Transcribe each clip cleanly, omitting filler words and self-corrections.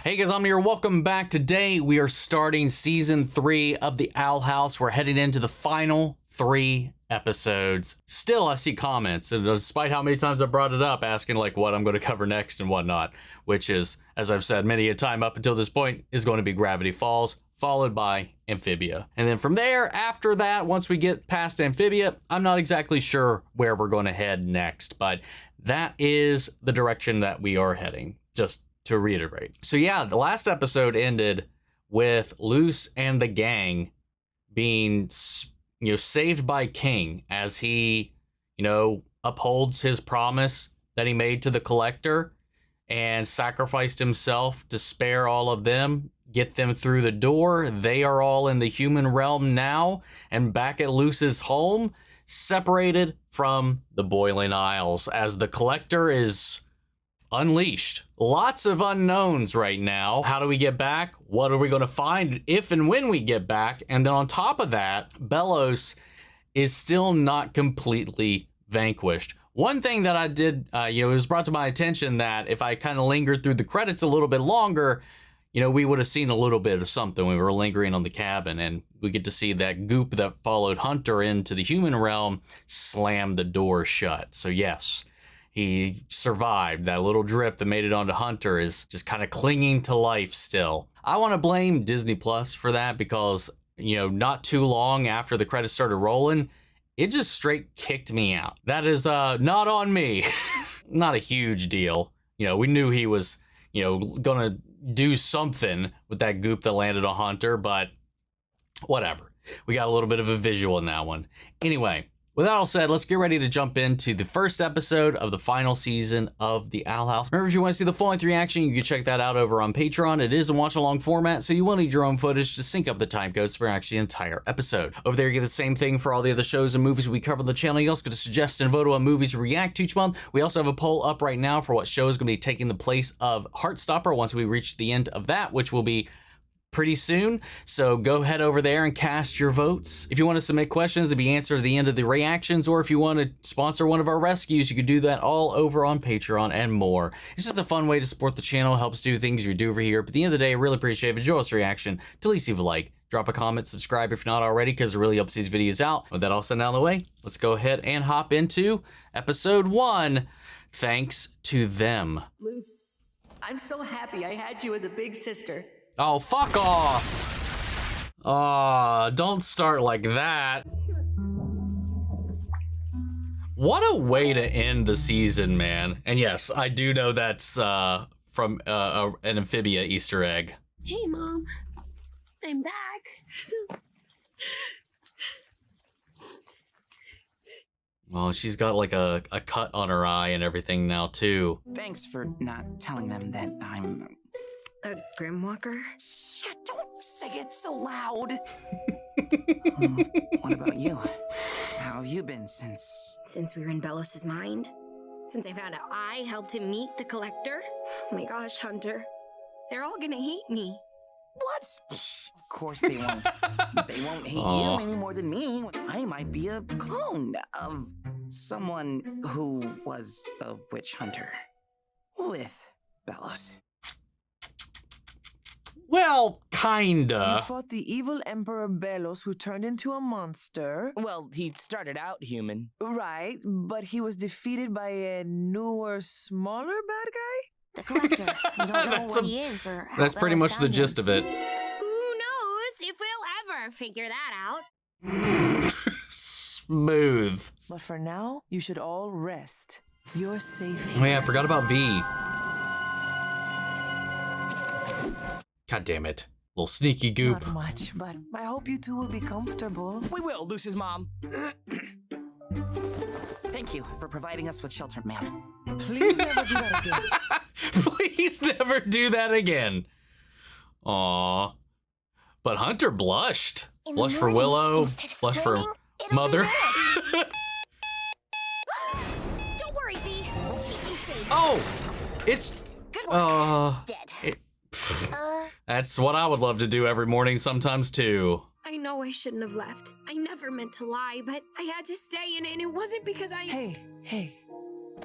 Hey guys, I'm here. Welcome back. Today we are starting season 3 of the Owl House. We're heading into the final 3 episodes. Still, I see comments, and despite how many times I brought it up, asking like what I'm going to cover next and whatnot, which is, as I've said many a time up until this point, is going to be Gravity Falls, followed by Amphibia. And then from there, after that, once we get past Amphibia, I'm not exactly sure where we're going to head next, but that is the direction that we are heading, just to reiterate. So yeah, the last episode ended with Luce and the gang being, saved by King as he, upholds his promise that he made to the Collector and sacrificed himself to spare all of them, get them through the door. They are all in the human realm now and back at Luce's home, separated from the Boiling Isles as the Collector is unleashed. Lots of unknowns right now. How do we get back? What are we going to find if and when we get back? And then on top of that, Belos is still not completely vanquished. One thing that I did, it was brought to my attention that if I kind of lingered through the credits a little bit longer, we would have seen a little bit of something. We were lingering on the cabin, and we get to see that goop that followed Hunter into the human realm slam the door shut. So yes, he survived. That little drip that made it onto Hunter is just kind of clinging to life still. I want to blame Disney Plus for that because, not too long after the credits started rolling, it just straight kicked me out. That is not on me. Not a huge deal. We knew he was, gonna do something with that goop that landed on Hunter, but whatever. We got a little bit of a visual in that one. Anyway, with that all said, let's get ready to jump into the first episode of the final season of the Owl House. Remember, if you want to see the full-length reaction, you can check that out over on Patreon. It is a watch-along format, so you will need your own footage to sync up the time codes for actually the entire episode. Over there, you get the same thing for all the other shows and movies we cover on the channel. You also get to suggest and vote on movies we react to each month. We also have a poll up right now for what show is going to be taking the place of Heartstopper once we reach the end of that, which will be pretty soon. So go head over there and cast your votes. If you want to submit questions to be answered at the end of the reactions, or if you want to sponsor one of our rescues, you can do that all over on Patreon and more. It's just a fun way to support the channel, helps do things we do over here. But at the end of the day, I really appreciate it. Enjoy this reaction. To at least leave a like, drop a comment, subscribe if you're not already, because it really helps these videos out. With that all said out of the way, let's go ahead and hop into episode 1. Thanks to them. Luce, I'm so happy I had you as a big sister. Oh, fuck off. Aw, don't start like that. What a way to end the season, man. And yes, I do know that's from an Amphibia Easter egg. Hey, Mom. I'm back. Well, she's got like a cut on her eye and everything now, too. Thanks for not telling them that I'm... A Grimwalker? Shh, don't say it so loud. What about you? How have you been since... Since we were in Belos's mind? Since I found out I helped him meet the Collector? Oh my gosh, Hunter. They're all gonna hate me. What? Of course they won't. They won't hate you any more than me. I might be a clone of someone who was a witch hunter. With Belos. Well, kinda. You fought the evil Emperor Belos, who turned into a monster. Well, he started out human. Right, but he was defeated by a newer, smaller bad guy? The Collector. We don't know what he is or how That's pretty Belos much the found gist him. of it. Who knows if we'll ever figure that out? Smooth. But for now, you should all rest. You're safe Oh here. yeah, I forgot about V. God damn it. Little sneaky goop. Not much, but I hope you two will be comfortable. We will, Luce's mom. Thank you for providing us with shelter, ma'am. Please never do that again. Please never do that again. Aw. But Hunter blushed. In the Blushed for morning, Willow. instead of Blushed for screaming, it'll do Mother. this. Don't worry, V. We'll keep you safe. Oh! It's... Good work. It's dead. it- That's what I would love to do every morning sometimes too. I know I shouldn't have left. I never meant to lie, but I had to stay, and it wasn't because I... Hey.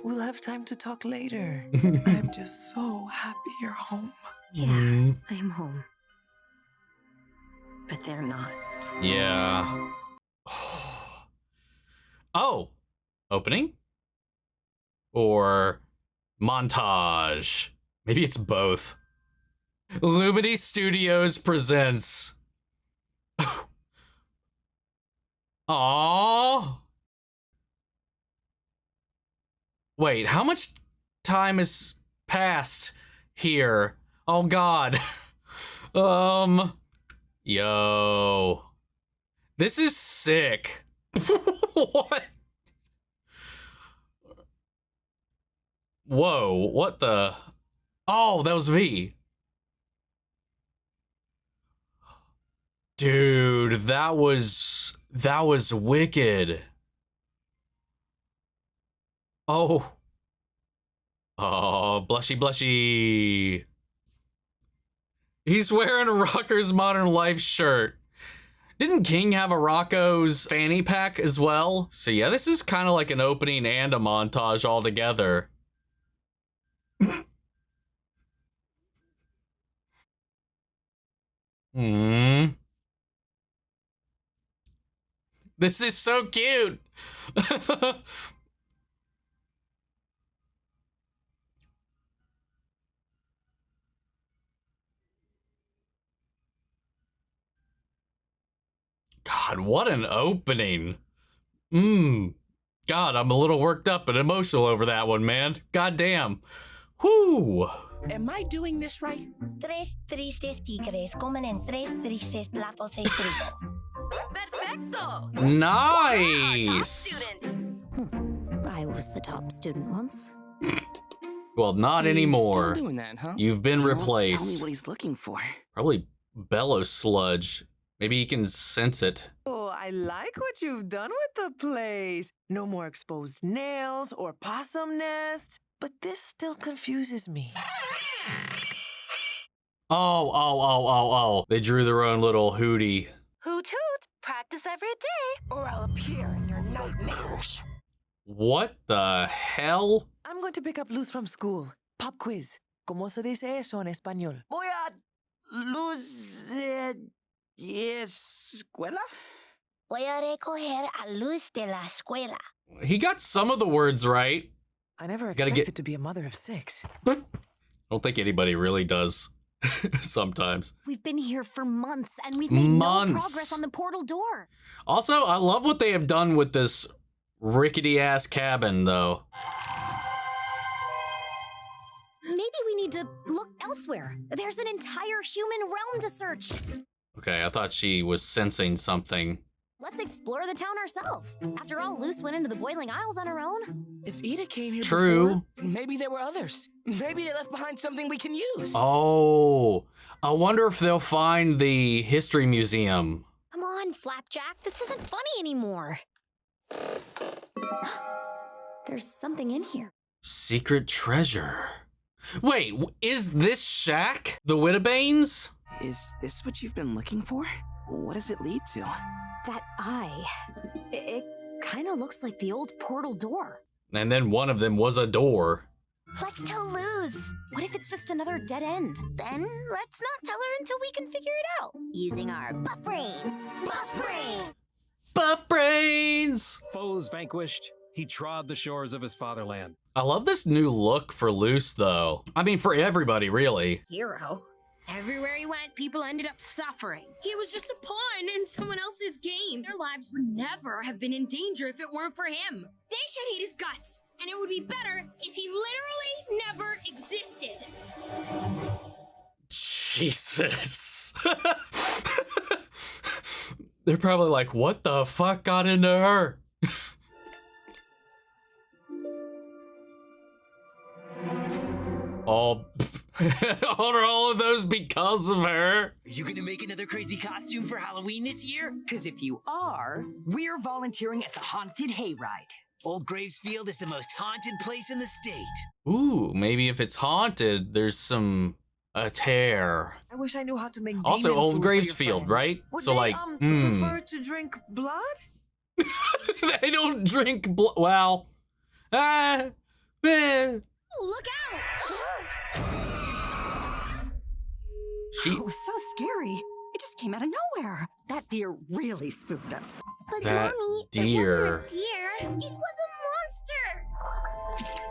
We'll have time to talk later. I'm just so happy you're home. Yeah, I'm home. But they're not. Yeah. Oh, opening? Or montage? Maybe it's both. Lumity Studios presents. Aww. Wait, how much time has passed here? Oh God. Yo. This is sick. What? Whoa, what the? Oh, that was V. Dude, that was wicked. Oh. Oh, blushy blushy. He's wearing a Rocker's Modern Life shirt. Didn't King have a Rocco's fanny pack as well? So yeah, this is kind of like an opening and a montage all together. This is so cute. God, what an opening. God, I'm a little worked up and emotional over that one, man. God damn. Whoo. Am I doing this right? Tres tristes tigres comen en tres tristes platos de trigo. Perfecto! Nice. I was the top student once. Well, not He's anymore. Still doing that, huh? You've been Well, Tell me replaced. what he's looking for. Probably bellow sludge. Maybe he can sense it. Oh, I like what you've done with the place. No more exposed nails or possum nests, but this still confuses me. Oh. They drew their own little hootie. Hoot hoot, practice every day, or I'll appear in your nightmares. What the hell? I'm going to pick up Luz from school. Pop quiz. ¿Cómo se dice eso en español? Voy a luz escuela? Voy a recoger a Luz de la escuela. He got some of the words right. I never Gotta expected get- to be a mother of 6. I don't think anybody really does. Sometimes. We've been here for months, and we've made Months. no progress on the portal door. Also, I love what they have done with this rickety ass cabin, though. Maybe we need to look elsewhere. There's an entire human realm to search. Okay, I thought she was sensing something. Let's explore the town ourselves. After all, Luce went into the Boiling Isles on her own. If Ida came here True. before, maybe there were others. Maybe they left behind something we can use. Oh, I wonder if they'll find the history museum. Come on, Flapjack. This isn't funny anymore. There's something in here. Secret treasure. Wait, is this shack the Whittabanes? Is this what you've been looking for? What does it lead to? That eye. It kind of looks like the old portal door. And then one of them was a door. Let's tell Luz. What if it's just another dead end? Then let's not tell her until we can figure it out. Using our buff brains. Buff brains! Buff brains! Foes vanquished, he trod the shores of his fatherland. I love this new look for Luce, though. I mean, for everybody, really. Hero. Everywhere he went, people ended up suffering. He was just a pawn in someone else's game. Their lives would never have been in danger if it weren't for him. They should hate his guts, and it would be better if he literally never existed. Jesus. They're probably like, what the fuck got into her? all all of those because of her. Are you gonna make another crazy costume for Halloween this year? Because if you are, we're volunteering at the Haunted Hayride. Old Gravesfield is the most haunted place in the state. Ooh, maybe if it's haunted, there's a tear. I wish I knew how to make Also, demon Old food for your Gravesfield, friends. right? Would So, they, like, prefer to drink blood? They don't drink blood. Well, Look out! It was so scary. It just came out of nowhere. That deer really spooked us. But That Mommy, deer. it wasn't a deer. It was a monster.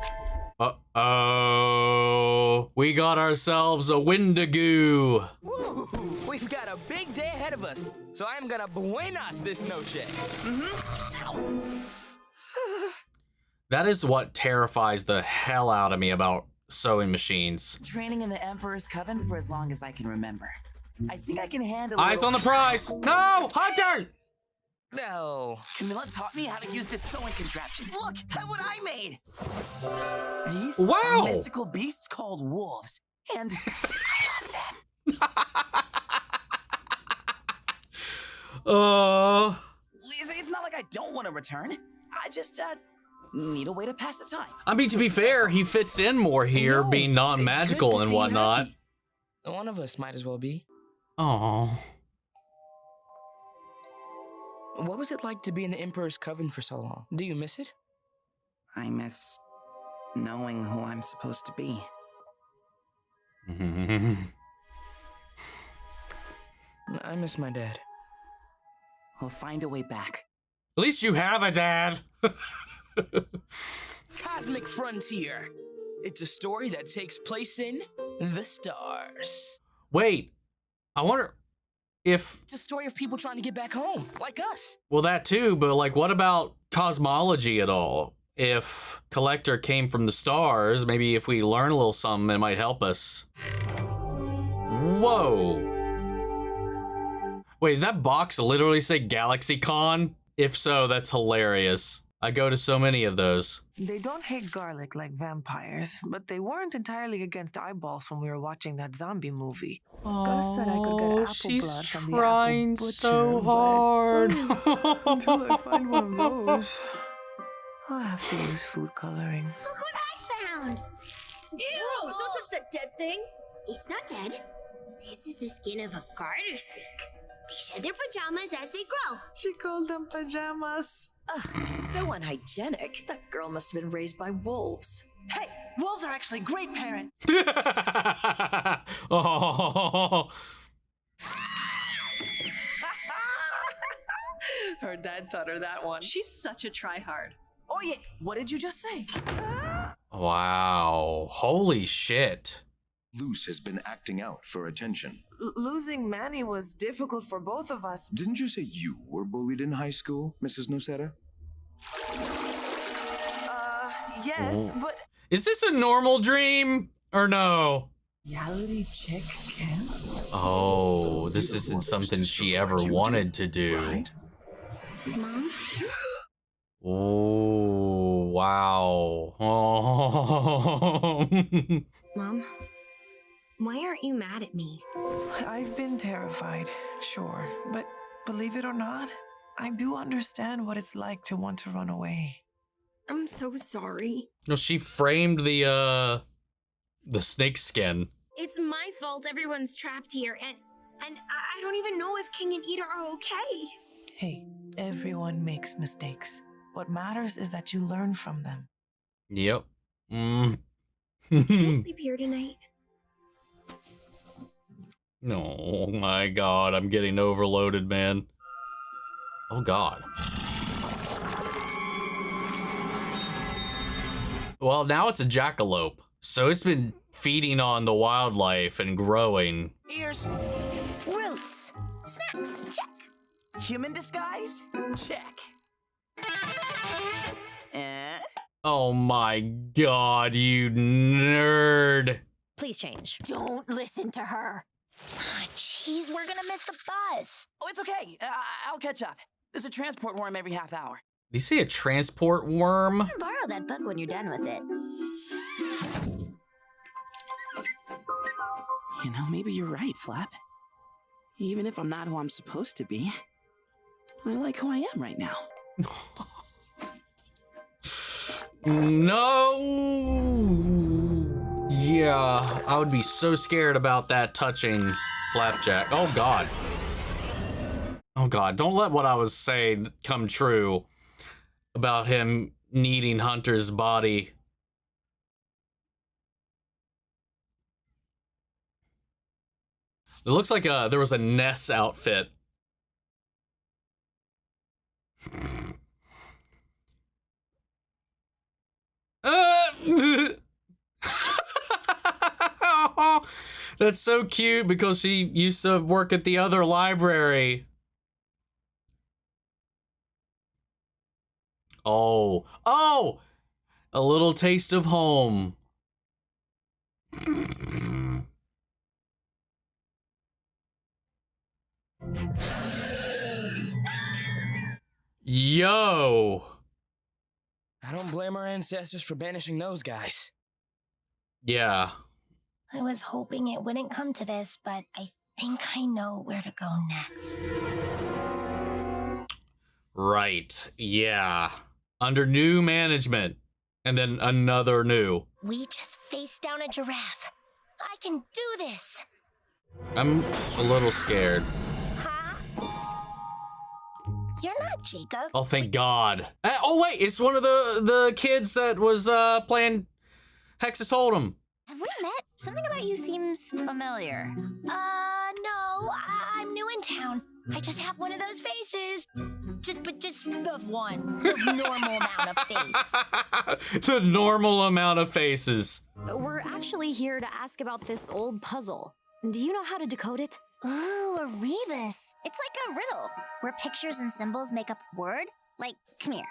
Uh-oh. We got ourselves a Wendigo. Woo! We've got a big day ahead of us, so I'm gonna buenas this noche. That is what terrifies the hell out of me about sewing machines. Training in the Emperor's Coven for as long as I can remember. I think I can handle Eyes on the prize. No, Hunter! No. Camilla taught me how to use this sewing contraption. Look at what I made! These Wow. are mystical beasts called wolves, and I love them. It's not like I don't want to return. I just need a way to pass the time. I mean, to be fair, he fits in more here, No, being it's non-magical good to and see you whatnot. happy. One of us might as well be. Oh. What was it like to be in the Emperor's Coven for so long? Do you miss it? I miss knowing who I'm supposed to be. I miss my dad. We'll find a way back. At least you have a dad. Cosmic Frontier. It's a story that takes place in the stars. Wait, I wonder if, It's a story of people trying to get back home, like us. well, that too, but like, what about cosmology at all? If Collector came from the stars, maybe if we learn a little something, it might help us. Whoa. Wait, does that box literally say GalaxyCon? If so, that's hilarious. I go to so many of those. They don't hate garlic like vampires, but they weren't entirely against eyeballs when we were watching that zombie movie. Gus said I could get apple she's blood from the trying apple butcher, so but hard. until I find one of those, I'll have to use food coloring. Look what I found! Ew! Don't touch that dead thing! It's not dead. This is the skin of a garter snake. They shed their pajamas as they grow. She called them pajamas. Ugh, so unhygienic. That girl must have been raised by wolves. Hey, wolves are actually great parents. Oh. Her dad taught her that one. She's such a tryhard. Oh yeah, what did you just say? Wow. Holy shit. Luce has been acting out for attention. Losing Manny was difficult for both of us. Didn't you say you were bullied in high school, Mrs. Nocera? Yes, but Is this a normal dream or no? reality check camp? Oh, this isn't something she ever wanted to do. Right? Mom? Oh, wow. Oh. Mom? Why aren't you mad at me? I've been terrified, sure, but believe it or not, I do understand what it's like to want to run away. I'm so sorry. No, she framed the snake skin. It's my fault everyone's trapped here, and I don't even know if King and Ida are okay. Hey, everyone makes mistakes. What matters is that you learn from them. Yep. Can I sleep here tonight? Oh my god, I'm getting overloaded, man. Oh god. Well, now it's a jackalope, so it's been feeding on the wildlife and growing. Ears. Roots. Snacks. Check. Human disguise? Check. Oh my god, you nerd. Please change. Don't listen to her. Jeez, we're gonna miss the bus. Oh, it's okay. I'll catch up. There's a transport worm every half hour. Did you see a transport worm? You can borrow that book when you're done with it. You know, maybe you're right, Flap. Even if I'm not who I'm supposed to be, I like who I am right now. No. Yeah, I would be so scared about that touching Flapjack. Oh god. Oh god, don't let what I was saying come true about him needing Hunter's body. It looks like there was a Ness outfit. That's so cute because she used to work at the other library. Oh, a little taste of home. Yo. I don't blame our ancestors for banishing those guys. Yeah. I was hoping it wouldn't come to this, but I think I know where to go next. Right. Yeah. Under new management. And then another new. We just faced down a giraffe. I can do this. I'm a little scared. Huh? You're not Jacob. Oh, thank God. Oh, wait. It's one of the kids that was playing Hexas Hold'em. Have we met? Something about you seems familiar. No, I'm new in town. I just have one of those faces. Just the one. The normal amount of face. The normal amount of faces. We're actually here to ask about this old puzzle. Do you know how to decode it? Ooh, a rebus. It's like a riddle, where pictures and symbols make up a word. Like, come here.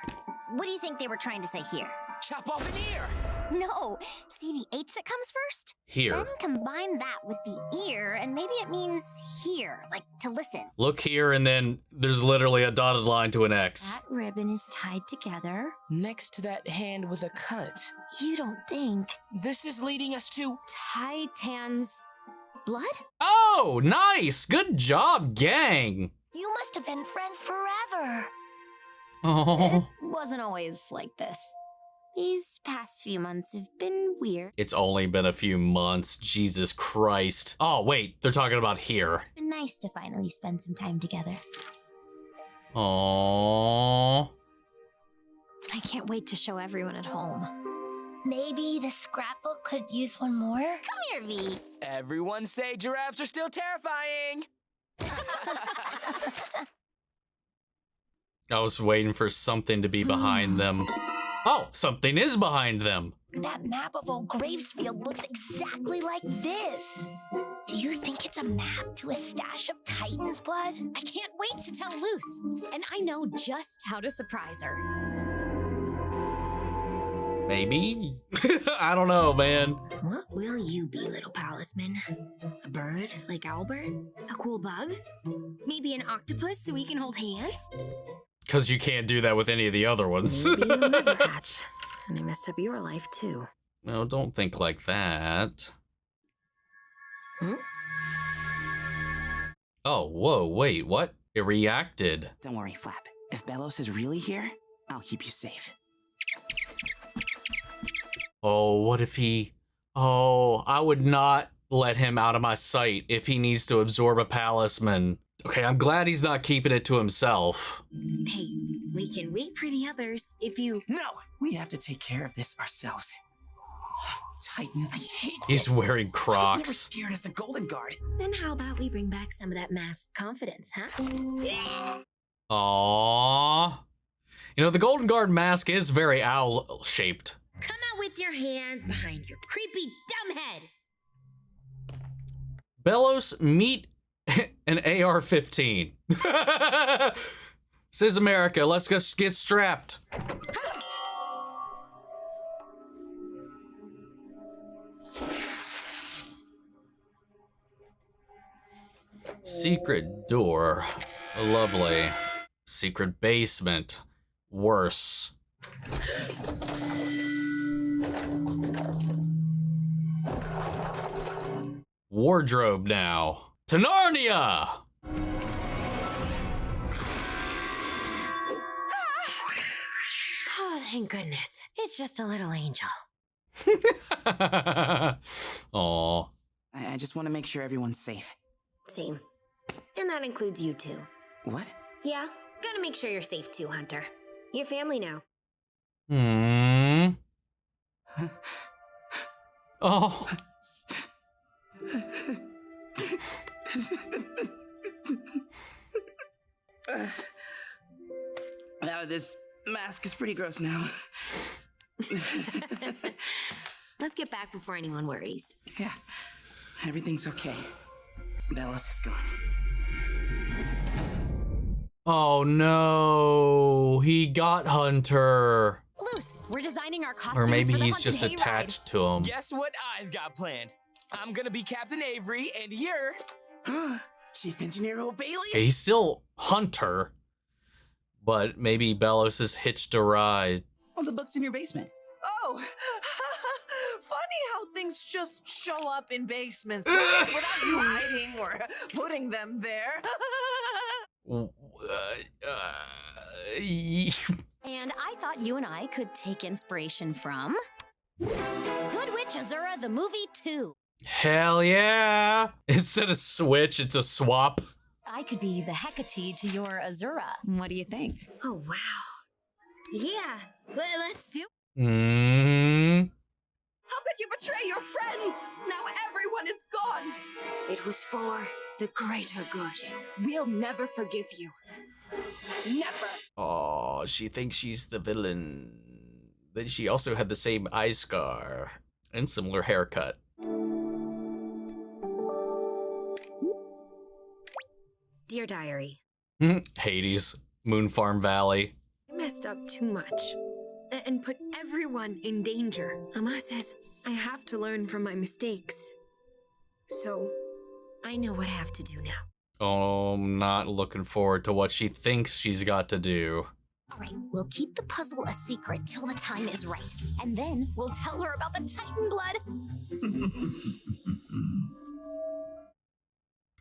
What do you think they were trying to say here? Chop off an ear! No, see the H that comes first? Here. Then combine that with the ear, and maybe it means here, like to listen. Look here, and then there's literally a dotted line to an X. That ribbon is tied together. Next to that hand with a cut. You don't think? This is leading us to Titan's blood? Oh, nice. Good job, gang. You must have been friends forever. Oh. It wasn't always like this. These past few months have been weird. It's only been a few months. Jesus Christ. Oh, wait. They're talking about here. Been nice to finally spend some time together. Aww. I can't wait to show everyone at home. Maybe the scrapbook could use one more? Come here, V. Everyone say giraffes are still terrifying! I was waiting for something to be behind them. Oh, something is behind them. That map of old Gravesfield looks exactly like this. Do you think it's a map to a stash of Titan's blood? I can't wait to tell Luce, and I know just how to surprise her. Maybe? I don't know, man. What will you be, little palisman? A bird like Albert? A cool bug? Maybe an octopus so we can hold hands? Because you can't do that with any of the other ones. Maybe you'll never hatch. And I messed up your life, too. No, don't think like that. Hmm? Oh, whoa, wait, what? It reacted. Don't worry, Flap. If Belos is really here, I'll keep you safe. Oh, what if he... Oh, I would not let him out of my sight if he needs to absorb a palisman. Okay, I'm glad he's not keeping it to himself. Hey, we can wait for the others if you... No! We have to take care of this ourselves. Titan, I hate He's this. wearing I was Crocs. never scared as the Golden Guard. Then how about we bring back some of that masked confidence, huh? Aww. You know, the Golden Guard mask is very owl-shaped. Come out with your hands behind your creepy dumb head. Belos, meet an AR-15. This is America. Let's just get strapped. Secret door. Lovely. Secret basement. Worse. Wardrobe now. To Narnia! Oh, thank goodness. It's just a little angel. Aw. I just want to make sure everyone's safe. Same. And that includes you too. What? Yeah, gotta make sure you're safe too, Hunter. You're family now. Hmm. Oh. This mask is pretty gross now. Let's get back before anyone worries. Yeah, everything's okay. Bellows is gone. Oh no, he got Hunter. Luce, we're designing our costumes Or maybe for the he's haunted just hayride. attached to him. Guess what I've got planned? I'm gonna be Captain Avery, and you're Chief Engineer O'Bailey? Okay, he's still Hunter, but maybe Bellows has hitched a ride. Oh, the book's in your basement. Oh, funny how things just show up in basements without you hiding or putting them there. And I thought you and I could take inspiration from Good Witch Azura, the movie 2. Hell yeah! Instead of switch, it's a swap. I could be the Hecate to your Azura. What do you think? Oh, wow. Yeah, let's do it. How could you betray your friends? Now everyone is gone. It was for the greater good. We'll never forgive you. Never. Oh, she thinks she's the villain. Then she also had the same eye scar and similar haircut. Dear Diary, Hades, Moon Farm Valley. I messed up too much and put everyone in danger. Mama says I have to learn from my mistakes. So I know what I have to do now. Oh, I'm not looking forward to what she thinks she's got to do. All right, we'll keep the puzzle a secret till the time is right. And then we'll tell her about the Titan blood.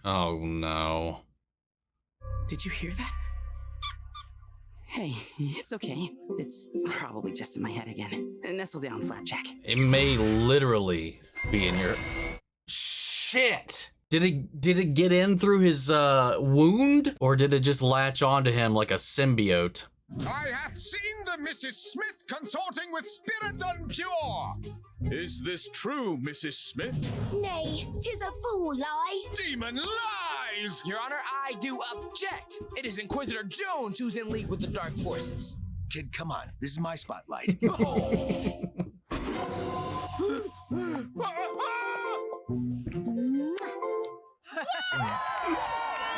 Oh, no. Did you hear that? Hey, it's okay. It's probably just in my head again. Nestle down, Flapjack. It may literally be in your... Shit! Did it get in through his wound? Or did it just latch onto him like a symbiote? I hath seen the Mrs. Smith consorting with spirits unpure. Is this true, Mrs. Smith? Nay, 'tis a fool lie. Demon lies! Your Honor, I do object. It is Inquisitor Jones who's in league with the dark forces. Kid, come on. This is my spotlight. Behold!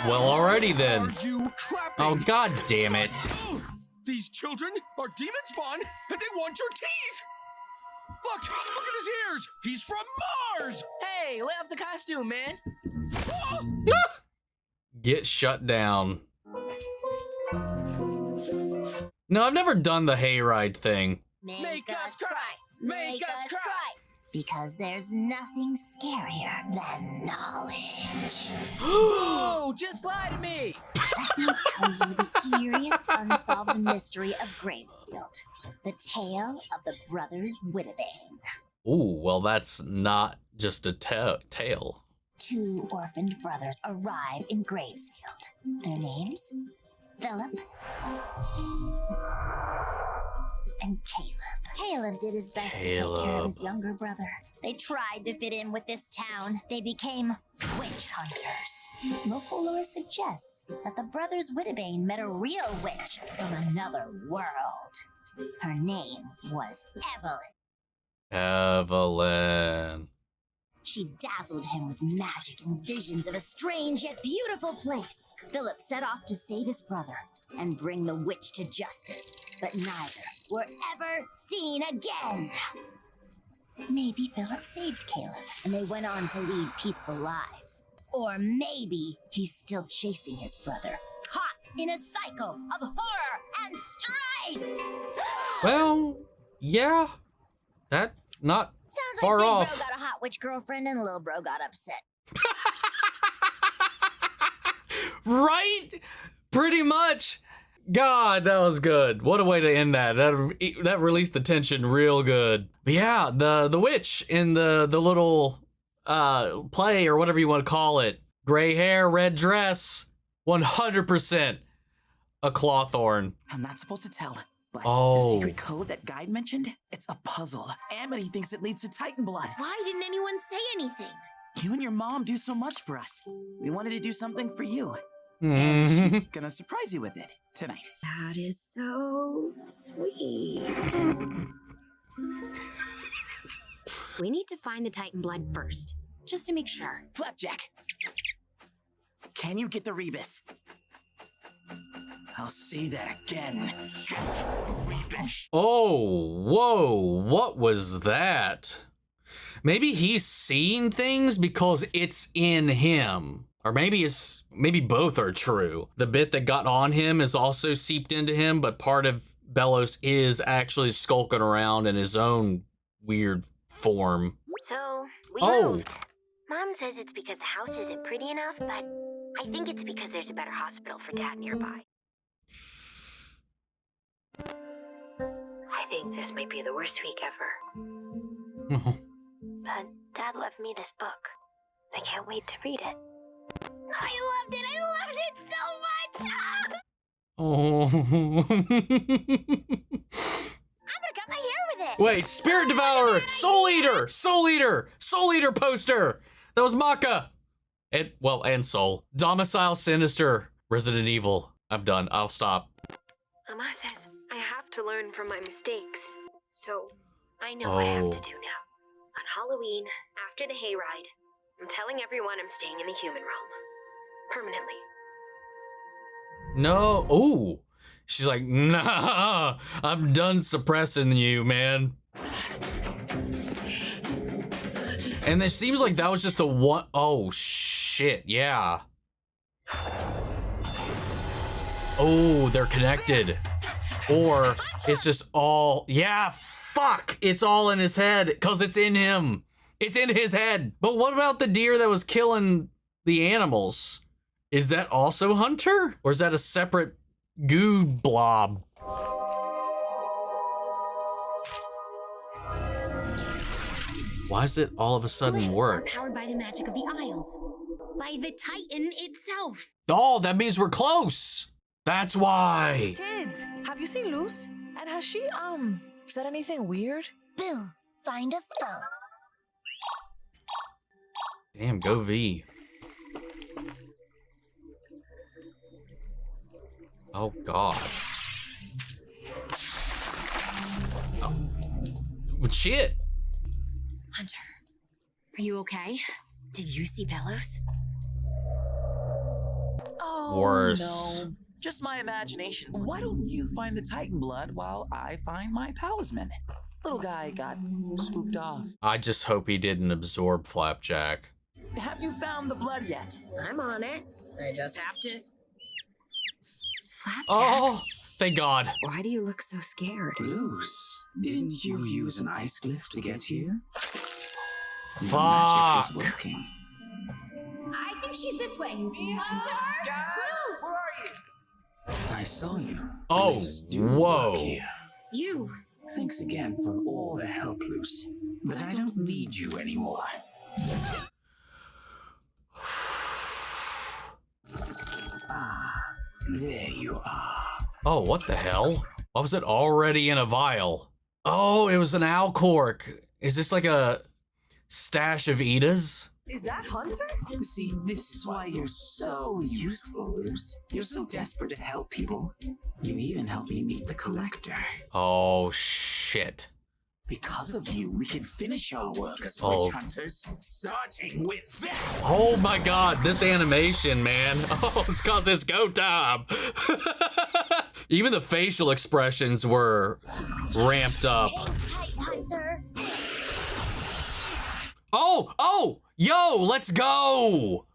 Well, alrighty then. Are you clapping? Oh, god damn it. These children are demon spawn, and they want your teeth! Look at his ears! He's from Mars! Hey, lay off the costume, man. Get shut down. No, I've never done the hayride thing. Make us cry. Make us cry. Because there's nothing scarier than knowledge. Oh, just lie to me. Let me tell you the eeriest unsolved mystery of Gravesfield. The tale of the brothers Whittlebane. Ooh, well, that's not just a tale. 2 orphaned brothers arrive in Gravesfield. Their names? Philip and Caleb. Caleb did his best to take care of his younger brother. They tried to fit in with this town. They became witch hunters. Local lore suggests that the brothers Whittlebane met a real witch from another world. Her name was Evelyn. Evelyn. She dazzled him with magic and visions of a strange yet beautiful place. Philip set off to save his brother and bring the witch to justice, but neither were ever seen again. Maybe Philip saved Caleb and they went on to lead peaceful lives. Or maybe he's still chasing his brother, caught in a cycle of horror and strife. Well, yeah, that not Sounds far like Big off. Bro got a hot witch girlfriend and Little Bro got upset. Right? Pretty much. God, that was good. What a way to end that. That released the tension real good. But yeah, the witch in the little play or whatever you want to call it. Gray hair, red dress, 100% a Clawthorn. I'm not supposed to tell, but Oh. the secret code that Guide mentioned, it's a puzzle. Amity thinks it leads to Titan blood. Why didn't anyone say anything? You and your mom do so much for us. We wanted to do something for you. And she's gonna surprise you with it tonight. That is so sweet. We need to find the Titan blood first, just to make sure. Flapjack, can you get the Rebus? I'll say that again. Rebus. Oh, whoa, what was that? Maybe he's seeing things because it's in him. Or maybe both are true. The bit that got on him is also seeped into him, but part of Belos is actually skulking around in his own weird form. So, we moved. Mom says it's because the house isn't pretty enough, but I think it's because there's a better hospital for Dad nearby. I think this might be the worst week ever. But Dad left me this book. I can't wait to read it. I loved it! I loved it so much! Oh. I'm gonna cut my hair with it! Wait, Spirit Devourer, Soul Eater, Soul Eater, Soul Eater poster. That was Maka. And Soul. Domicile Sinister, Resident Evil. I'm done. I'll stop. Mama says I have to learn from my mistakes. So, I know what I have to do now. On Halloween, after the hayride, I'm telling everyone I'm staying in the human realm. Permanently. No. Ooh. She's like, nah, I'm done suppressing you, man. And it seems like that was just the one. Oh, shit. Yeah. Oh, they're connected. Or it's just all. Yeah, fuck. It's all in his head because it's in him. It's in his head. But what about the deer that was killing the animals? Is that also Hunter? Or is that a separate goo blob? Why does it all of a sudden Glyphs work? are powered by the magic of the Isles. By the Titan itself. Oh, that means we're close. That's why. Kids, have you seen Luz? And has she, said anything weird? Bill, find a phone. Damn, go V. Oh, God. Oh. Well, shit. Hunter, are you okay? Did you see Belos? Oh, Worse. no. Just my imagination. Why don't you find the Titan blood while I find my talisman? Little guy got spooked off. I just hope he didn't absorb Flapjack. Have you found the blood yet? I'm on it. I just have to. Flapjack? Oh, thank God. Why do you look so scared? Luz, didn't you use an ice glyph to get here? Your Fuck. magic is working. I think she's this way. Hunter! Guys, where are you? I saw you. Oh, Glyphs do whoa. work here. You. Thanks again for all the help, Luz. But I don't need you anymore. Ah, there you are. Oh, what the hell? Why was it already in a vial? Oh, it was an Alcork. Is this like a stash of Ida's? Is that Hunter? See, this is why you're so useful, Luz. You're so desperate to help people. You even helped me meet the Collector. Oh, shit. Because of you, we can finish our work as Oh. witch hunters, starting with that. Oh my God, this animation, man. Oh, it's cause it's go time. Even the facial expressions were ramped up. Hunter. Oh, yo, let's go.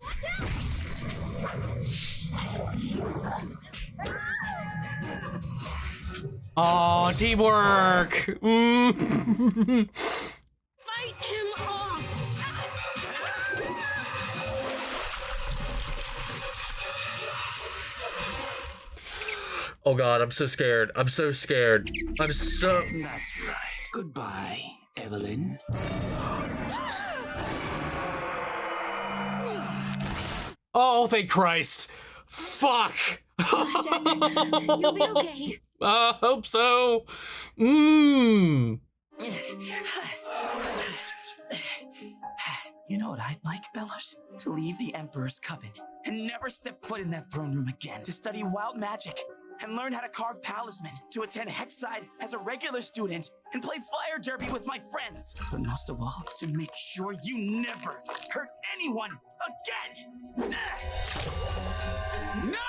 Oh, teamwork. Fight him off! Oh God, I'm so scared. I'm so scared. I'm so... That's right. Goodbye, Evelyn. Oh, thank Christ. Fuck. You'll be okay. Hope so. You know what I'd like, Bellows? To leave the Emperor's Coven and never step foot in that throne room again. To study wild magic and learn how to carve palisman. To attend Hexside as a regular student and play fire derby with my friends. But most of all, to make sure you never hurt anyone again. No!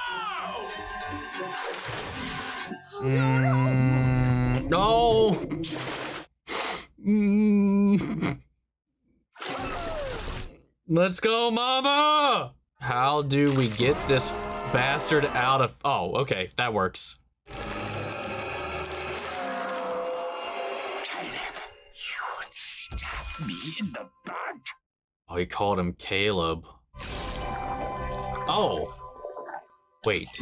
No. Let's go, Mama! How do we get this bastard out of... Oh, okay, that works. Caleb, you would stab me in the back? Oh, he called him Caleb. Oh. Wait.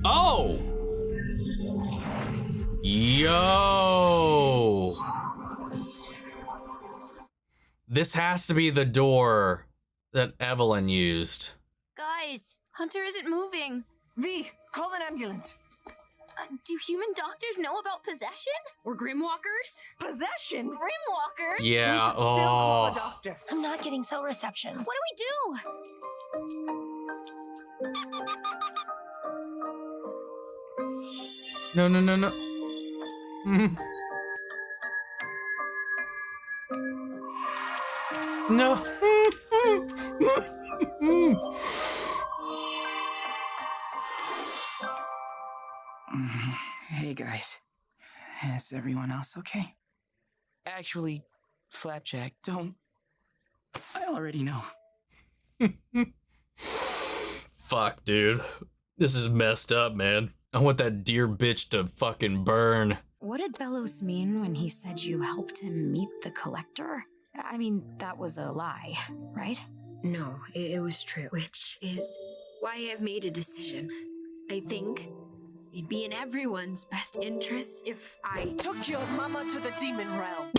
Oh! Yo! This has to be the door that Evelyn used. Guys, Hunter isn't moving. V, call an ambulance. Do human doctors know about possession? Or Grimwalkers? Possession? Grimwalkers? Yeah. We should still call a doctor. I'm not getting cell reception. What do? No, no, no, no. No. Hey guys, is everyone else okay? Actually, Flapjack. Don't. I already know. Fuck, dude. This is messed up, man. I want that dear bitch to fucking burn. What did Bellows mean when he said you helped him meet the Collector? I mean, that was a lie, right? No, it was true. Which is why I've made a decision. I think it'd be in everyone's best interest if I took your mama to the demon realm.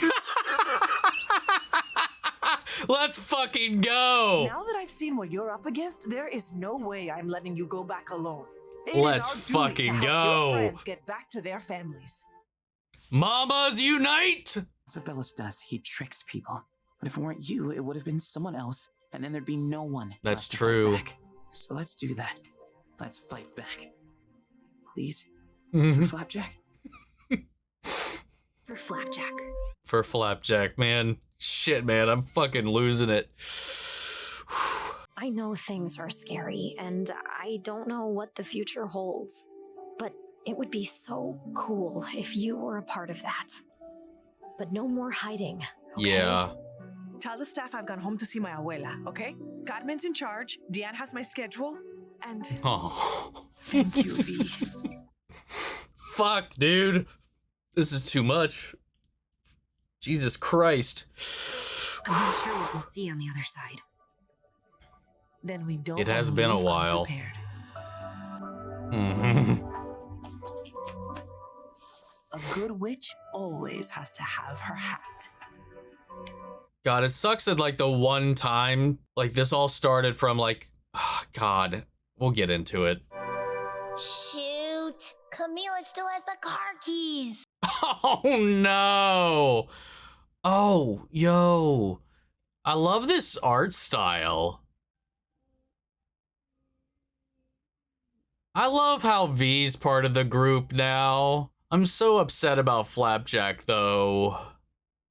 Let's fucking go. Now that I've seen what you're up against, there is no way I'm letting you go back alone. Let's fucking to help go. Your friends get back to their families. Mamas unite! That's what Bellows does. He tricks people. But if it weren't you, it would have been someone else, and then there'd be no one. That's left to true. fight back. So let's do that. Let's fight back. Please? For Flapjack? for Flapjack. For Flapjack, man. Shit, man, I'm fucking losing it. I know things are scary, and I don't know what the future holds, but it would be so cool if you were a part of that. But no more hiding. Okay? Yeah. Tell the staff I've gone home to see my abuela, okay? Carmen's in charge, Deanne has my schedule, and... Oh. Thank you, V. Fuck, dude. This is too much. Jesus Christ. I'm not sure what we'll see on the other side. Then we don't. It has been a while. A good witch always has to have her hat. God, it sucks that like the one time, like this all started from like, oh, God, we'll get into it. Shoot, Camila still has the car keys. Oh no. Oh, yo. I love this art style. I love how V's part of the group now. I'm so upset about Flapjack though.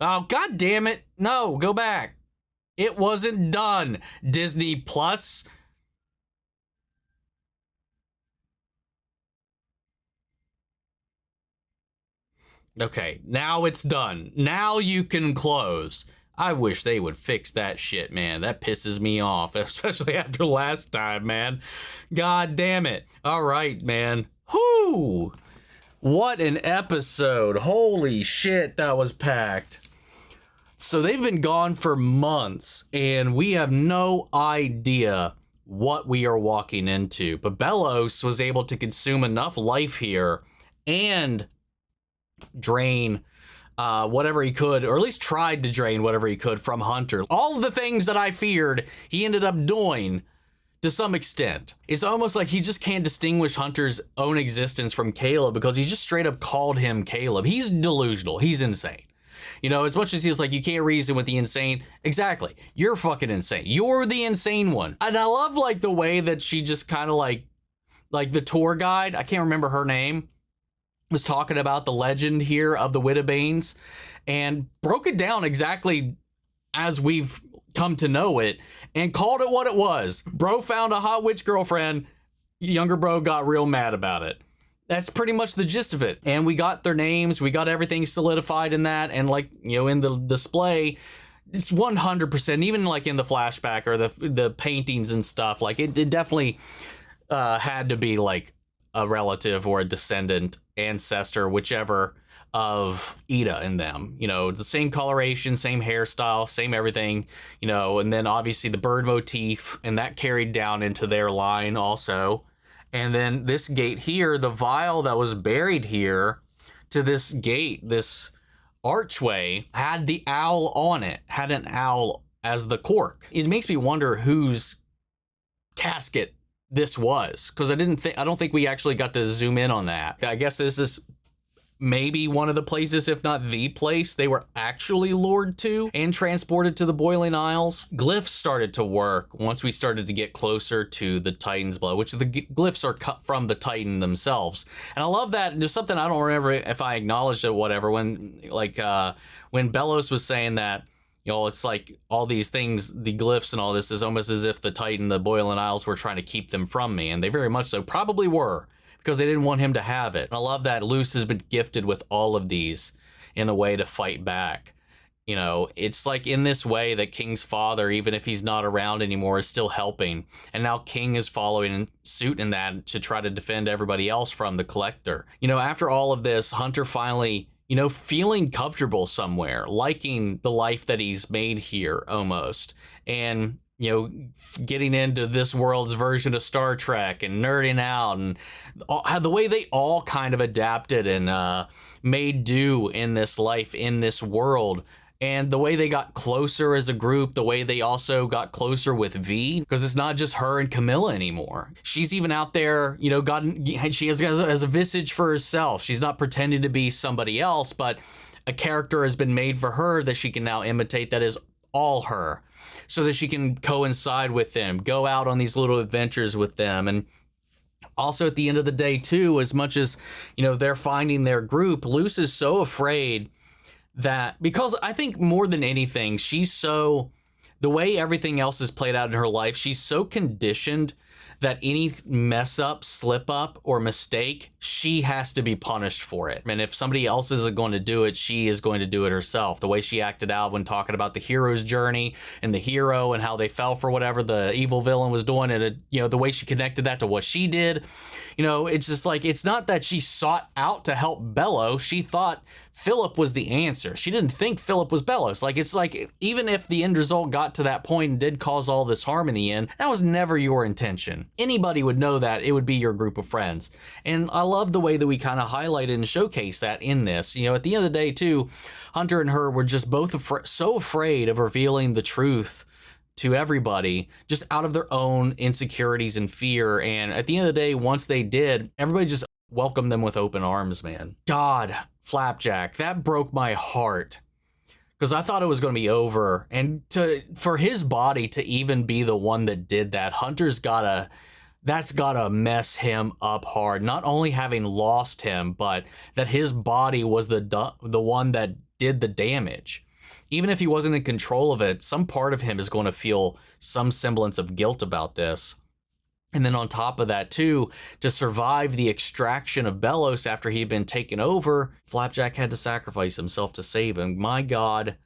Oh, God damn it. No, go back. It wasn't done. Disney Plus. Okay, now it's done. Now you can close. I wish they would fix that shit, man. That pisses me off, especially after last time, man. God damn it. All right, man. Whoo! What an episode. Holy shit, that was packed. So they've been gone for months, and we have no idea what we are walking into. But Bellows was able to consume enough life here and drain whatever he could, or at least tried to drain whatever he could from Hunter. All of the things that I feared, he ended up doing to some extent. It's almost like he just can't distinguish Hunter's own existence from Caleb because he just straight up called him Caleb. He's delusional. He's insane. You know, as much as he's like, you can't reason with the insane. Exactly. You're fucking insane. You're the insane one. And I love like the way that she just kind of like the tour guide, I can't remember her name, was talking about the legend here of the Widowbanes and broke it down exactly as we've come to know it and called it what it was. Bro found a hot witch girlfriend. Younger bro got real mad about it. That's pretty much the gist of it. And we got their names. We got everything solidified in that. And like, you know, in the display, it's 100%, even like in the flashback or the paintings and stuff, like it definitely had to be like a relative or a descendant, ancestor, whichever, of Ida and them. You know, the same coloration, same hairstyle, same everything, you know, and then obviously the bird motif, and that carried down into their line also. And then this gate here, the vial that was buried here to this gate, this archway, had the owl on it, had an owl as the cork. It makes me wonder whose casket this was, because I don't think we actually got to zoom in on that. I guess this is maybe one of the places, if not the place, they were actually lured to and transported to the Boiling Isles. Glyphs started to work once we started to get closer to the Titan's Blood, which the glyphs are cut from the Titan themselves. And I love that. There's something I don't remember if I acknowledged it or whatever, when when Bellows was saying that, you know, it's like all these things, the glyphs and all this is almost as if the Titan, the Boiling Isles, were trying to keep them from me. And they very much so probably were, because they didn't want him to have it. And I love that Luce has been gifted with all of these in a way to fight back. You know, it's like in this way that King's father, even if he's not around anymore, is still helping. And now King is following suit in that to try to defend everybody else from the Collector. You know, after all of this, Hunter finally, you know, feeling comfortable somewhere, liking the life that he's made here almost. And, you know, getting into this world's version of Star Trek and nerding out, and the way they all kind of adapted and made do in this life, in this world, and the way they got closer as a group, the way they also got closer with V, because it's not just her and Camilla anymore. She's even out there, you know, she has a visage for herself. She's not pretending to be somebody else, but a character has been made for her that she can now imitate that is all her, so that she can coincide with them, go out on these little adventures with them. And also at the end of the day too, as much as, you know, they're finding their group, Luce is so afraid that, because I think more than anything, the way everything else is played out in her life, she's so conditioned that any mess up, slip up, or mistake, she has to be punished for it. And if somebody else isn't going to do it, she is going to do it herself. The way she acted out when talking about the hero's journey and the hero and how they fell for whatever the evil villain was doing, and you know, the way she connected that to what she did. You know, it's just like, it's not that she sought out to help Bello. She thought Philip was the answer. She didn't think Philip was Bellows. Like, it's like, even if the end result got to that point and did cause all this harm in the end, that was never your intention. Anybody would know that. It would be your group of friends. And I love the way that we kind of highlighted and showcase that in this. You know, at the end of the day too, Hunter and her were just both so afraid of revealing the truth to everybody, just out of their own insecurities and fear. And at the end of the day, once they did, everybody just welcomed them with open arms, man. God, Flapjack, that broke my heart, because I thought it was going to be over. And for his body to even be the one that did that, that's gotta mess him up hard. Not only having lost him, but that his body was the one that did the damage. Even if he wasn't in control of it, some part of him is going to feel some semblance of guilt about this. And then on top of that too, to survive the extraction of Bellows after he'd been taken over, Flapjack had to sacrifice himself to save him. My God,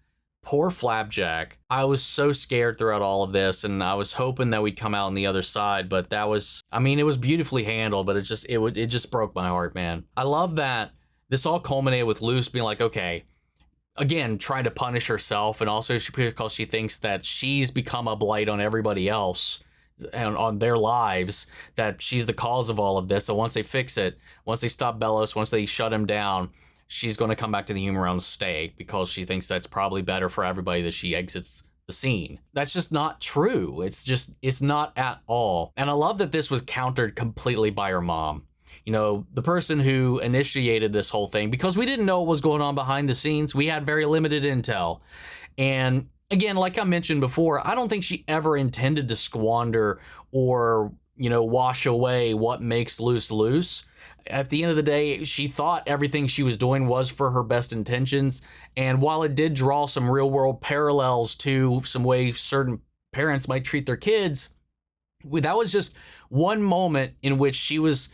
poor Flapjack. I was so scared throughout all of this, and I was hoping that we'd come out on the other side, but that was, I mean, it was beautifully handled, but it just broke my heart, man. I love that this all culminated with Luce being like, okay, again, trying to punish herself, and also because she thinks that she's become a blight on everybody else and on their lives, that she's the cause of all of this. So once they fix it, once they stop Bellows, once they shut him down, she's going to come back to the human realm and stay, because she thinks that's probably better for everybody that she exits the scene. That's just not true. It's not at all. And I love that this was countered completely by her mom. you know, the person who initiated this whole thing, because we didn't know what was going on behind the scenes. We had very limited intel. And again, like I mentioned before, I don't think she ever intended to squander or, you know, wash away what makes Luce Luce. At the end of the day, she thought everything she was doing was for her best intentions. And while it did draw some real world parallels to some way certain parents might treat their kids, that was just one moment in which she was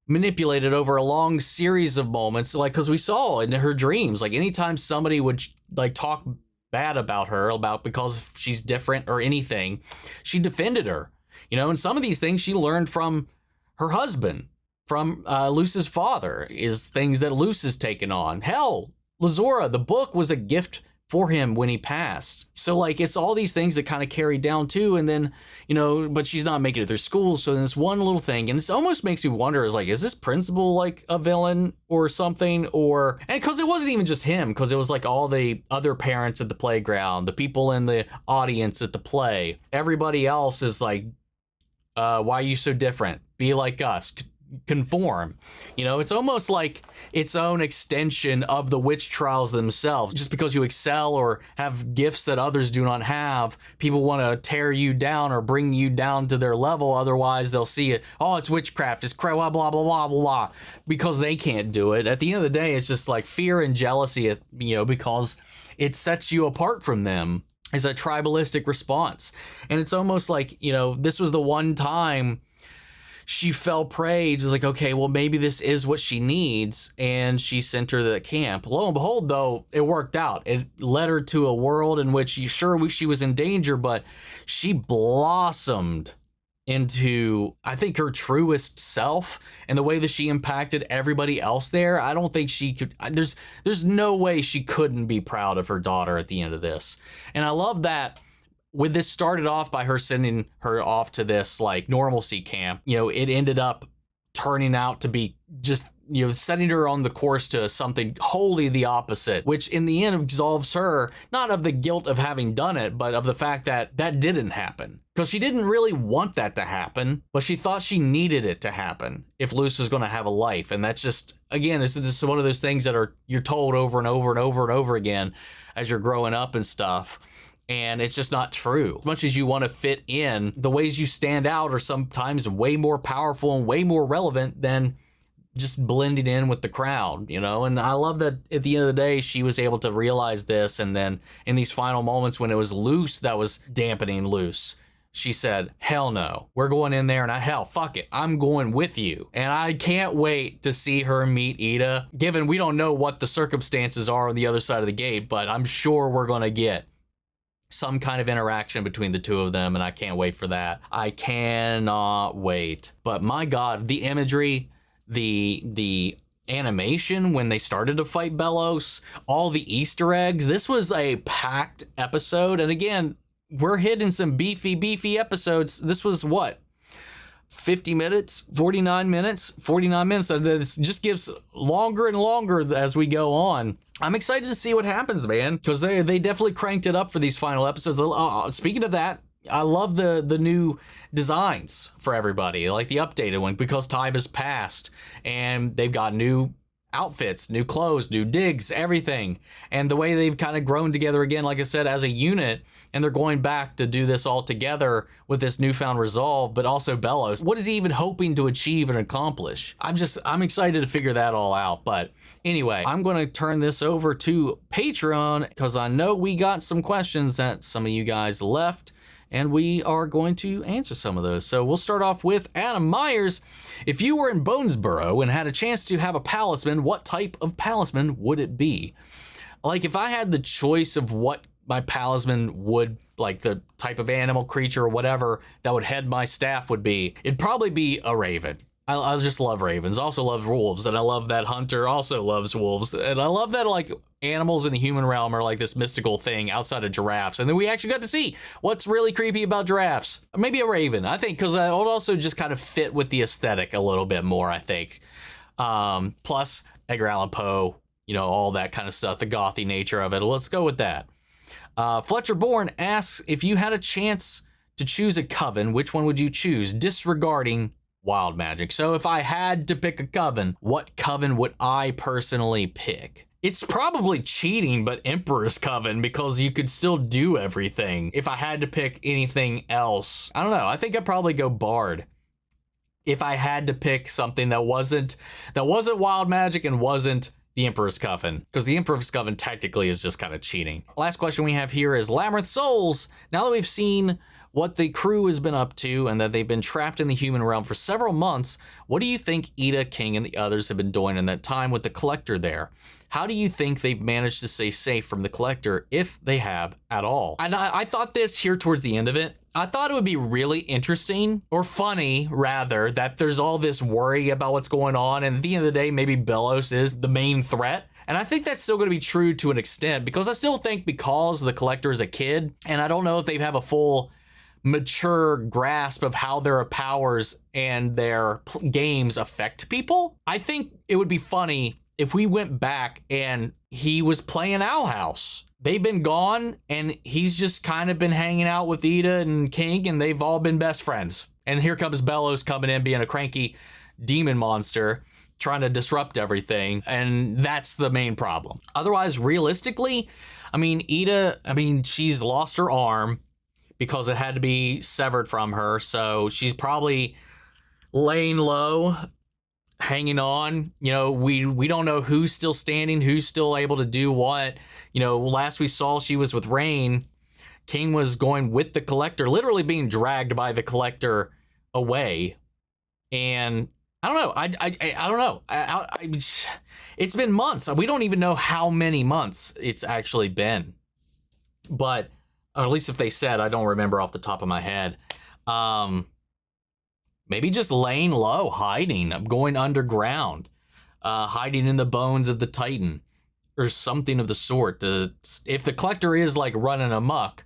manipulated over a long series of moments. Like, because we saw in her dreams, like anytime somebody would like talk bad about her, about because she's different or anything, she defended her. You know, and some of these things she learned from her husband, from Luce's father, is things that Luce has taken on. Hell, Lazora, the book was a gift for him when he passed. So like, it's all these things that kind of carry down too. And then, you know, but she's not making it through school. So then this one little thing, and it almost makes me wonder, is like, is this principal like a villain or something? Or, and because it wasn't even just him, because it was like all the other parents at the playground, the people in the audience at the play, everybody else is like, why are you so different? Be like us. Conform. You know, it's almost like its own extension of the witch trials themselves. Just because you excel or have gifts that others do not have, people want to tear you down or bring you down to their level. Otherwise, they'll see it, oh, it's witchcraft, it's blah, blah, blah, blah, blah, blah, because they can't do it. At the end of the day, it's just like fear and jealousy, you know, because it sets you apart from them. Is a tribalistic response. And it's almost like, you know, this was the one time she fell prey. Just like, okay, well, maybe this is what she needs. And she sent her to the camp. Lo and behold, though, it worked out. It led her to a world in which she was in danger, but she blossomed into, I think, her truest self, and the way that she impacted everybody else there. I don't think she could, there's no way she couldn't be proud of her daughter at the end of this. And I love that when this started off by her sending her off to this like normalcy camp, you know, it ended up turning out to be just, you know, setting her on the course to something wholly the opposite, which in the end absolves her, not of the guilt of having done it, but of the fact that that didn't happen. Because she didn't really want that to happen, but she thought she needed it to happen if Luce was going to have a life. And that's just, again, it's just one of those things that you're told over and over and over and over again as you're growing up and stuff. And it's just not true. As much as you want to fit in, the ways you stand out are sometimes way more powerful and way more relevant than just blending in with the crowd, you know? And I love that at the end of the day, she was able to realize this. And then in these final moments when it was Luce that was dampening Luce, she said, hell no, we're going in there, and fuck it, I'm going with you. And I can't wait to see her meet Ida, given we don't know what the circumstances are on the other side of the gate, but I'm sure we're going to get some kind of interaction between the two of them, and I can't wait for that. I cannot wait. But my God, the imagery, the animation when they started to fight Bellos, all the Easter eggs, this was a packed episode. And again, we're hitting some beefy episodes. This was what? 50 minutes, 49 minutes. And it just gives longer and longer as we go on. I'm excited to see what happens, man, because they definitely cranked it up for these final episodes. Speaking of that, I love the new designs for everybody, like the updated one, because time has passed and they've got new outfits, new clothes, new digs, everything. And the way they've kind of grown together again, like I said, as a unit, and they're going back to do this all together with this newfound resolve, but also Bellos. What is he even hoping to achieve and accomplish? I'm excited to figure that all out. But anyway, I'm going to turn this over to Patreon because I know we got some questions that some of you guys left, and we are going to answer some of those. So we'll start off with Adam Myers. If you were in Bonesboro and had a chance to have a palisman, what type of palisman would it be? Like, if I had the choice of what my palisman would, like the type of animal, creature, or whatever that would head my staff would be, it'd probably be a raven. I just love ravens. Also love wolves, and I love that Hunter also loves wolves, and I love that like animals in the human realm are like this mystical thing outside of giraffes. And then we actually got to see what's really creepy about giraffes. Maybe a raven, I think, because it would also just kind of fit with the aesthetic a little bit more, I think. Plus Edgar Allan Poe, you know, all that kind of stuff, the gothy nature of it. Let's go with that. Fletcher Bourne asks, if you had a chance to choose a coven, which one would you choose, disregarding wild magic. So if I had to pick a coven, what coven would I personally pick? It's probably cheating, but Emperor's Coven, because you could still do everything. If I had to pick anything else, I don't know. I think I'd probably go Bard. If I had to pick something that wasn't wild magic and wasn't the Emperor's Coven, because the Emperor's Coven technically is just kind of cheating. Last question we have here is Labyrinth Souls. Now that we've seen what the crew has been up to and that they've been trapped in the human realm for several months, what do you think Ida, King, and the others have been doing in that time with the Collector there? How do you think they've managed to stay safe from the Collector, if they have at all? And I thought this here towards the end of it. I thought it would be really interesting, or funny rather, that there's all this worry about what's going on, and at the end of the day, maybe Belos is the main threat. And I think that's still going to be true to an extent, because I still think because the Collector is a kid, and I don't know if they have a full mature grasp of how their powers and their games affect people. I think it would be funny if we went back and he was playing Owl House. They've been gone and he's just kind of been hanging out with Ida and King, and they've all been best friends. And here comes Belos coming in being a cranky demon monster trying to disrupt everything, and that's the main problem. Otherwise, realistically, I mean, Ida, she's lost her arm because it had to be severed from her, so she's probably laying low, hanging on. You know, we don't know who's still standing, who's still able to do what. You know, last we saw, she was with Rain. King was going with the Collector, literally being dragged by the Collector away. And I don't know. I don't know. It's been months. We don't even know how many months it's actually been. But, or at least if they said, I don't remember off the top of my head. Maybe just laying low, hiding, going underground, hiding in the bones of the Titan or something of the sort. If the Collector is like running amok,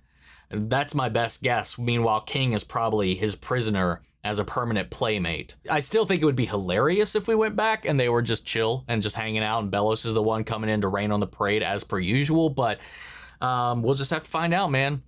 that's my best guess. Meanwhile, King is probably his prisoner as a permanent playmate. I still think it would be hilarious if we went back and they were just chill and just hanging out, and Belos is the one coming in to rain on the parade as per usual. But we'll just have to find out, man.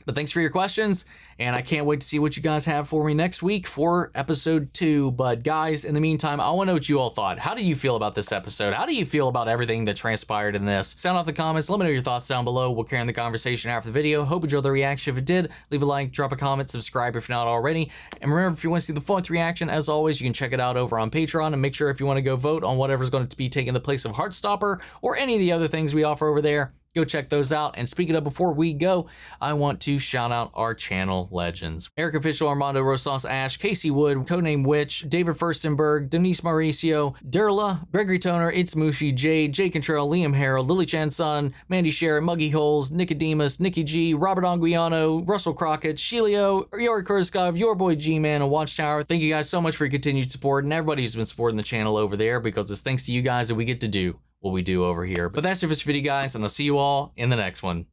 But thanks for your questions, and I can't wait to see what you guys have for me next week for episode 2. But guys, in the meantime, I want to know what you all thought. How do you feel about this episode? How do you feel about everything that transpired in this? Sound off the comments. Let me know your thoughts down below. We'll carry on the conversation after the video. Hope you enjoyed the reaction. If it did, leave a like, drop a comment, subscribe if you're not already. And remember, if you want to see the full length reaction, as always, you can check it out over on Patreon. And make sure if you want to go vote on whatever's going to be taking the place of Heartstopper or any of the other things we offer over there, go check those out. And speaking of, before we go, I want to shout out our channel legends: Eric Official, Armando Rosas, Ash, Casey Wood, Codename Witch, David Furstenberg, Denise Mauricio, Derla, Gregory Toner, It's Mushi, Jade, Jay Contrell, Liam Harrell, Lily Chan Sun, Mandy Sherritt, Muggy Holes, Nicodemus, Nikki G, Robert Anguiano, Russell Crockett, Shelio, Yori Kurskov, your boy G-Man, and Watchtower. Thank you guys so much for your continued support, and everybody who's been supporting the channel over there, because it's thanks to you guys that we get to do what we do over here. But that's it for this video, guys, and I'll see you all in the next one.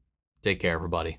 Take care, everybody.